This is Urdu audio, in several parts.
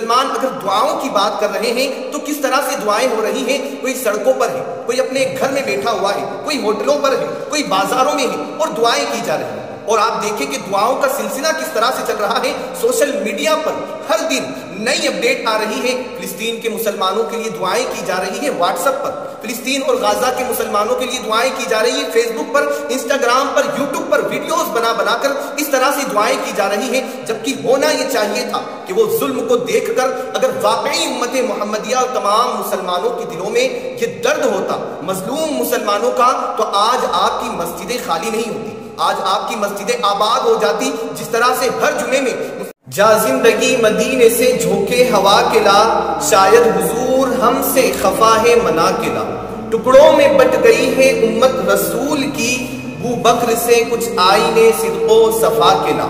مسلمان اگر دعاؤں کی بات کر رہے ہیں تو کس طرح سے دعائیں ہو رہی ہیں؟ کوئی سڑکوں پر ہے، کوئی اپنے گھر میں بیٹھا ہوا ہے، کوئی ہوٹلوں پر ہے، کوئی بازاروں میں ہے اور دعائیں کی جا رہی ہیں۔ اور آپ دیکھیں کہ دعاؤں کا سلسلہ کس طرح سے چل رہا ہے۔ سوشل میڈیا پر ہر دن نئی اپڈیٹ آ رہی ہے۔ فلسطین کے مسلمانوں کے لیے دعائیں کی جا رہی ہیں واٹس ایپ پر، فلسطین اور غزہ کے مسلمانوں کے لیے دعائیں کی جا رہی ہیں فیس بک پر، انسٹاگرام پر، یوٹیوب پر ویڈیوز بنا کر اس طرح سے دعائیں کی جا رہی ہیں، جبکہ ہونا یہ چاہیے تھا کہ وہ ظلم کو دیکھ کر اگر واقعی امت محمدیہ اور تمام مسلمانوں کے دلوں میں یہ درد ہوتا مظلوم مسلمانوں کا، تو آج آپ کی مسجدیں خالی نہیں ہوتی، آج آپ کی مسجدیں آباد ہو جاتی۔ جس طرح سے ہر جمعے میں جا زندگی مدینے سے جھونکے ہوا کے لا، شاید حضور ہم سے خفا ہے منا کے لا، ٹکڑوں میں بٹ گئی ہے امت رسول کی، ابو بکر سے کچھ آئینے صدق و صفا کے لا،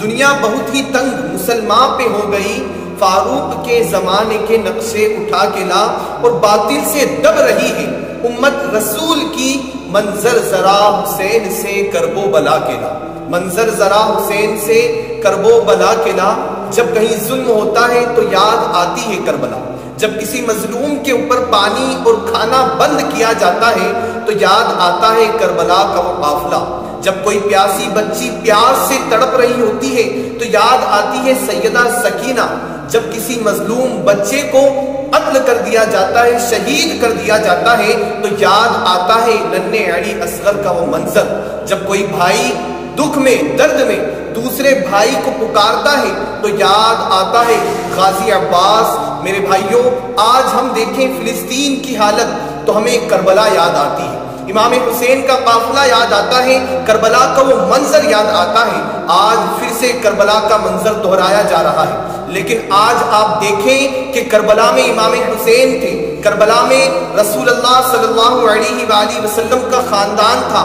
دنیا بہت ہی تنگ مسلمان پہ ہو گئی، فاروق کے زمانے کے نقشے اٹھا کے لا، اور باطل سے دب رہی ہے امت رسول کی، منظر ذرا حسین سے کرب و بلا کے لا، منظر ذرا حسین سے کرب و بلا کے لا، جب کہیں ظلم ہوتا ہے تو یاد آتی ہے کربلا، جب کسی مظلوم کے اوپر پانی اور کھانا بند کیا جاتا ہے تو یاد آتا ہے کربلا کا وہ قافلہ، جب کوئی پیاسی بچی پیاس سے تڑپ رہی ہوتی ہے تو یاد آتی ہے سیدہ سکینہ، جب کسی مظلوم بچے کو قتل کر دیا جاتا ہے، شہید کر دیا جاتا ہے تو یاد آتا ہے ننھے علی اصغر کا وہ منظر، جب کوئی بھائی دکھ میں درد میں دوسرے بھائی کو پکارتا ہے تو یاد آتا ہے غازی عباس۔ میرے بھائیوں، آج ہم دیکھیں فلسطین کی حالت تو ہمیں کربلا یاد آتی ہے، امام حسین کا قافلہ یاد آتا ہے، کربلا کا وہ منظر یاد آتا ہے، آج پھر سے کربلا کا منظر دہرایا جا رہا ہے۔ لیکن آج آپ دیکھیں کہ کربلا میں امام حسین تھے، کربلا میں رسول اللہ صلی اللہ علیہ وآلہ وسلم کا خاندان تھا،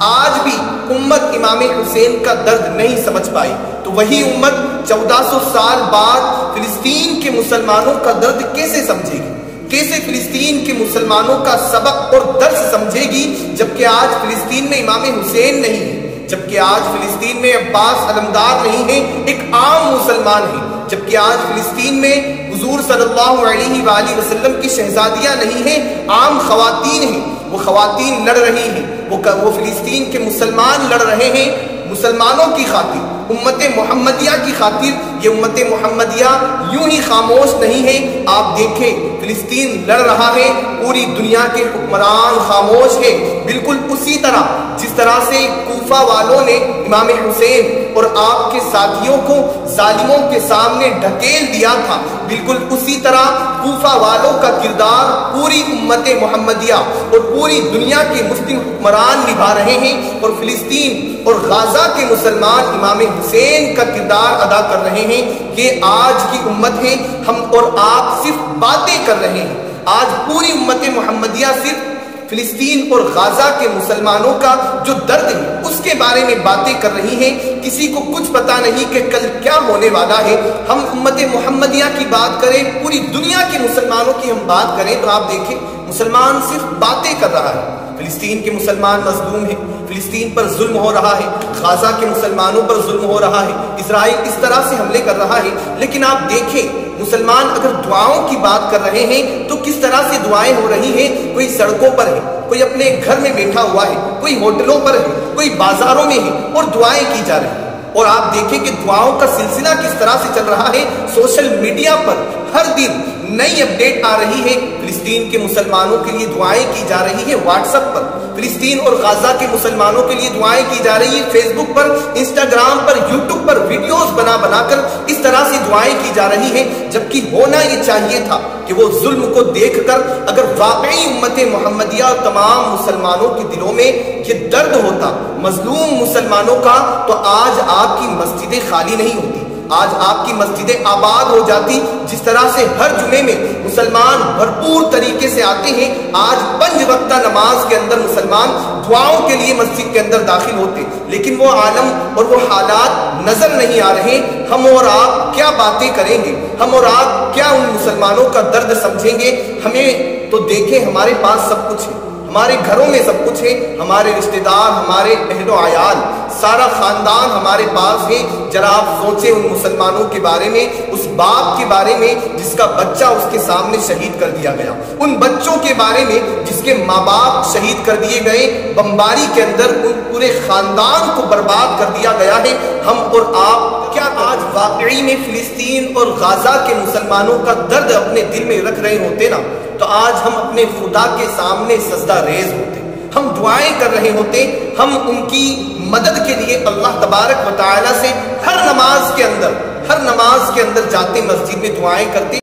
آج بھی امت امام حسین کا درد نہیں سمجھ پائی، تو وہی امت 1400 سال بعد فلسطین کے مسلمانوں کا درد کیسے سمجھے گی؟ کیسے فلسطین کے مسلمانوں کا سبق اور درس سمجھے گی، جبکہ آج فلسطین میں امام حسین نہیں ہے، جبکہ آج فلسطین میں عباس علمدار نہیں ہے، ایک عام مسلمان ہے، جبکہ آج فلسطین میں حضور صلی اللہ علیہ وآلہ وسلم کی شہزادیاں نہیں ہیں، عام خواتین ہیں، وہ خواتین لڑ رہی ہیں، وہ فلسطین کے مسلمان لڑ رہے ہیں مسلمانوں کی خاطر، امت محمدیہ کی خاطر۔ یہ امت محمدیہ یوں ہی خاموش نہیں ہے، آپ دیکھیں فلسطین لڑ رہا ہے، پوری دنیا کے حکمران خاموش ہے، بالکل اسی طرح جس طرح سے کوفہ والوں نے امام حسین اور آپ کے ساتھیوں کو ظالموں کے سامنے ڈھکیل دیا تھا، بالکل اسی طرح کوفہ والوں کا کردار پوری امت محمدیہ اور پوری دنیا کے مسلم حکمران نبھا رہے ہیں، اور فلسطین اور غزہ کے مسلمان امام حسین کا کردار ادا کر رہے ہیں۔ یہ آج کی امت ہے، ہم اور آپ صرف باتیں کر رہے ہیں، آج پوری امت محمدیہ صرف فلسطین اور غزہ کے مسلمانوں کا جو درد ہے اس کے بارے میں باتیں کر رہی ہیں، کسی کو کچھ پتا نہیں کہ کل کیا ہونے والا ہے۔ ہم امت محمدیہ کی بات کریں، پوری دنیا کے مسلمانوں کی ہم بات کریں تو آپ دیکھیں مسلمان صرف باتیں کر رہا ہے، فلسطین کے مسلمان مظلوم ہیں، فلسطین پر ظلم ہو رہا ہے، غزہ کے مسلمانوں پر ظلم ہو رہا ہے، اسرائیل اس طرح سے حملے کر رہا ہے، لیکن آپ دیکھیں مسلمان اگر دعاؤں کی بات کر رہے ہیں تو کس طرح سے دعائیں ہو رہی ہیں۔ کوئی سڑکوں پر ہے، کوئی اپنے گھر میں بیٹھا ہوا ہے، کوئی ہوٹلوں پر ہے، کوئی بازاروں میں ہے اور دعائیں کی جا رہی ہیں۔ اور آپ دیکھیں کہ دعاؤں کا سلسلہ کس طرح سے چل رہا ہے، سوشل میڈیا پر ہر دن نئی اپڈیٹ آ رہی ہے، فلسطین کے مسلمانوں کے لیے دعائیں کی جا رہی ہے واٹس ایپ پر، فلسطین اور غزہ کے مسلمانوں کے لیے دعائیں کی جا رہی ہے فیس بک پر، انسٹاگرام پر، یوٹیوب پر ویڈیوز بنا کر اس طرح سے دعائیں کی جا رہی ہیں، جبکہ ہونا یہ چاہیے تھا کہ وہ ظلم کو دیکھ کر اگر واقعی امت محمدیہ اور تمام مسلمانوں کے دلوں میں یہ درد ہوتا مظلوم مسلمانوں کا، تو آج آپ کی مسجدیں خالی نہیں ہوتی، آج آپ کی مسجدیں آباد ہو جاتی۔ جس طرح سے ہر جمعے میں مسلمان بھرپور طریقے سے آتے ہیں، آج 5 وقتہ نماز کے اندر مسلمان دعاؤں کے لیے مسجد کے اندر داخل ہوتے، لیکن وہ عالم اور وہ حالات نظر نہیں آ رہے۔ ہم اور آپ کیا باتیں کریں گے، ہم اور آپ کیا ان مسلمانوں کا درد سمجھیں گے؟ ہمیں تو دیکھیں ہمارے پاس سب کچھ ہے، ہمارے گھروں میں سب کچھ ہے، ہمارے رشتہ دار، ہمارے اہل و عیال، سارا خاندان ہمارے پاس ہے۔ ذرا آپ سوچیں ان مسلمانوں کے بارے میں، اس باپ کے بارے میں جس کا بچہ اس کے سامنے شہید کر دیا گیا، ان بچوں کے بارے میں جس کے ماں باپ شہید کر دیے گئے، بمباری کے اندر ان پورے خاندان کو برباد کر دیا گیا ہے، ہم اور آپ کیا آج واقعی میں فلسطین اور غزہ کے مسلمانوں کا درد اپنے دل میں رکھ رہے ہوتے نا، تو آج ہم اپنے خدا کے سامنے سجدہ ریز ہوتے، ہم دعائیں کر رہے ہوتے، ہم ان کی مدد کے لیے اللہ تبارک و تعالی سے ہر نماز کے اندر جاتے مسجد میں دعائیں کرتے۔